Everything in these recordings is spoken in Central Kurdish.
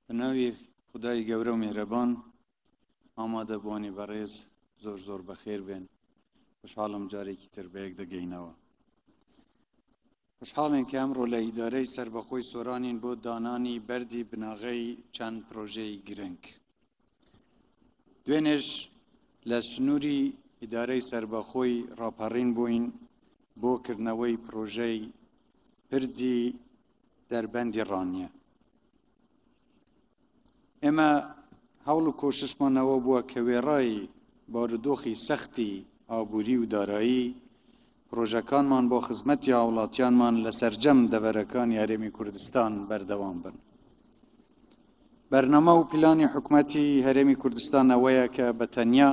بناوی خدای گەورە و میهرەبان ئامادە بوونی بەڕێز زۆر بەخێر بێن. خوشحاڵم جارێکی تر بە یەک دەگەینەوە. خوشحاڵین کە ئەمڕۆ لە ئیدارەی سەربەخۆی سۆرانین بۆ دانانی بەردی بناغەی چەند پرۆژەی گرنگ. دوێنێش لە سنووری ئیدارەی سەربەخۆی ڕاپەڕین بووین بۆ کردنەوەی پرۆژەی پردی دەربەندی ڕانیە. ئێمە هەوڵ و کۆششمانەوە بووە کە وێڕای بارودۆخی سەختی ئابووری و دارایی پرۆژەکانمان بۆ خزمەتی هاوڵاتیانمان لە سەرجەم دەڤەرەکانی هەرێمی کوردستان بەردەوام بن. بەرنامە و پلانی حکومەتی هەرێمی کوردستان ئەوەیە کە بەتەنیا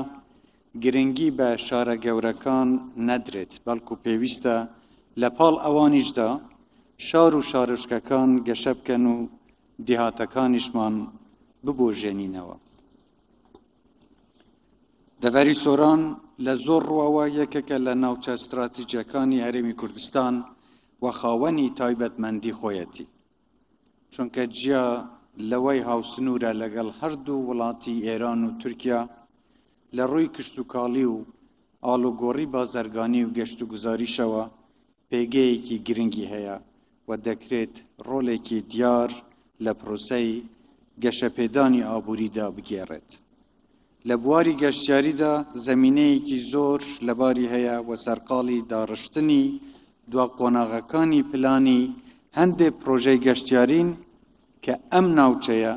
گرنگی بە شارە گەورەکان نەدرێت، بەڵکو پێویستە لە پاڵ ئەوانیشدا شار و شارۆچکەکان گەشە بکەن و دیهاتەکانیشمان ببۆژێنینەوە. دەڤەری سۆران لە زۆر ڕواوە یەکێکە لە ناوچە استراتیجیەکانی هەرێمی کوردستان و خاوەنی تایبەتمەندی خۆیەتی، چونکە جیا لەوەی هاوسنوورە لەگەڵ هەردوو وڵاتی ئێران و تورکیا لە ڕووی کشتوکاڵی و ئاڵوگۆڕی بازرگانی و گەشت و گوزاریشەوە پێگەیەکی گرنگی هەیە و دەکرێت ڕۆڵێکی دیار لە پرۆسەی گەشەپێدانی ئابووریدا بگێڕێت. لە بواری گەشتیاریدا زەمینەیەکی زۆر لەباری هەیە و سەرقاڵی داڕشتنی دوا قۆناغەکانی پلانی هەندێک پرۆژەی گەشتیارین کە ئەم ناوچەیە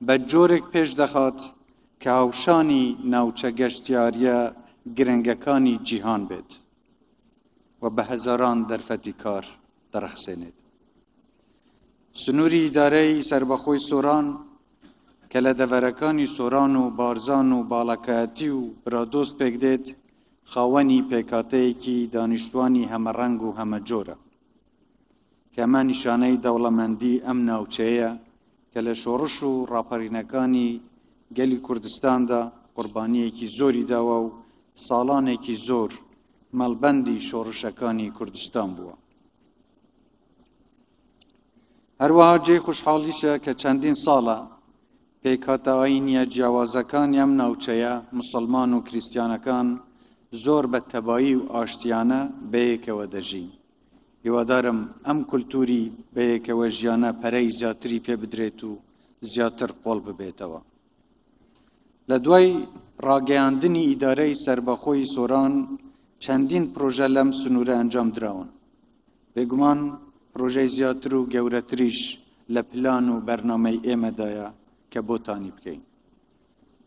بە جۆرێک پێش دەخات کە هاوشانی ناوچە گەشتیاریە گرنگەکانی جیهان بێت و بە هەزاران دەرفەتی کار دەرەخسێنێت. سنووری ئیدارەی سەربەخۆی سۆران کە لە دەڤەرەکانی سۆران و بارزان و باڵەکایەتی و برادۆست پێک دێت، خاوەنی پێکاتەیەکی دانیشتوانی هەمەڕەنگ و هەمەجۆرە کە ئەمە نیشانەی دەوڵەمەندی ئەم ناوچەیە کە لە شۆڕش و ڕاپەڕینەکانی گەلی کوردستاندا قوربانیەکی زۆری داوە و ساڵانێکی زۆر مەڵبەندی شۆڕشەکانی کوردستان بووە. هەروەها جێی خوشحاڵیشە کە چەندین ساڵە پێکهاتە ئاینیە جیاوازەکانی ئەم ناوچەیە موسڵمان و کریستیانەکان زۆر بە تەبایی و ئاشتیانە بەیەکەوە دەژین. هیوادارم ئەم کولتوری بەیەکەوە ژیانە پەرەی زیاتری پێ بدرێت و زیاتر قۆڵ ببێتەوە. لە دوای ڕاگەیاندنی ئیدارەی سەربەخۆی سۆران چەندین پرۆژە لەم سنوورە ئەنجام دراون. بێگومان پرۆژەی زیاتر و گەورەتریش لە پلان و بەرنامەی ئێمەدایە کە بۆتانی بکەین.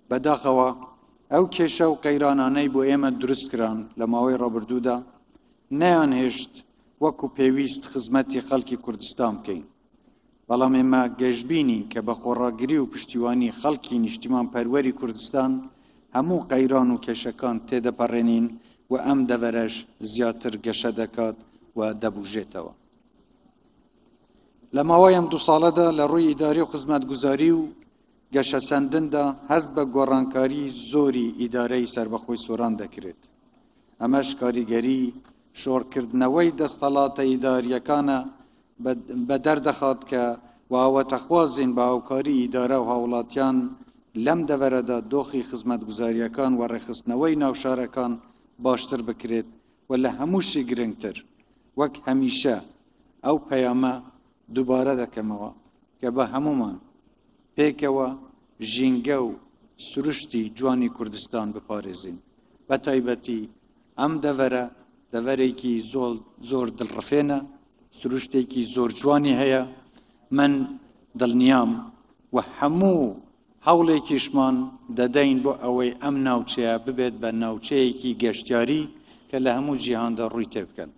بەداخەوە ئەو کێشە و قەیرانانەی بۆ ئێمە دروست کران لە ماوەی ڕابردوودا نەیانهێشت وەکو پێویست خزمەتی خەڵکی کوردستان بکەین، بەڵام ئێمە گەشتبینین کە بە خۆڕاگری و پشتیوانی خەڵکی نیشتیمان پەروەری کوردستان هەموو قەیران و کێشەکان تێدەپەڕێنین و ئەم دەڤەرەش زیاتر گەشە دەکات و دەبوژێتەوە. لە ماوەی ئەم 2 ساڵەدا لە ڕووی ئیداری و خزمەتگوزاری و گەشە سەندندا هەست بە گۆڕانکاری زۆری ئیدارەی سەربەخۆی سۆران دەکرێت. ئەمەش کاریگەری شۆڕکردنەوەی دەستەڵاتە ئیداریەکانە بە دەردەخات کە واوەتەخوازین بە هاوکاری ئیدارە و هاوڵاتیان لەم دەڤەرەدا دۆخی خزمەتگوزاریەکان و ڕێخستنەوەی ناوشارەکان باشتر بکرێت و لە هەمووشی گرنگتر وەک هەمیشە ئەو پەیامە دووبارە دەکەمەوە کە بە هەمومان پێکەوە ژینگە و سروشتی جوانی کوردستان بپارێزین. بە تایبەتی ئەم دەڤەرە دەڤەرێکی زۆر دڵڕفێنە، سروشتێکی زۆر جوانی هەیە. من دڵنیام و هەموو هەوڵێکیشمان دەدەین بۆ ئەوەی ئەم ناوچەیە ببێت بە ناوچەیەکی گەشتیاری کە لە هەموو جیهاندا ڕووی تێبکەن.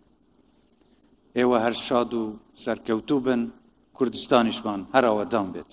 ئێوە هەر شاد و سەرکەوتوو بن، کوردستانیشمان هەر ئاوەدان بێت.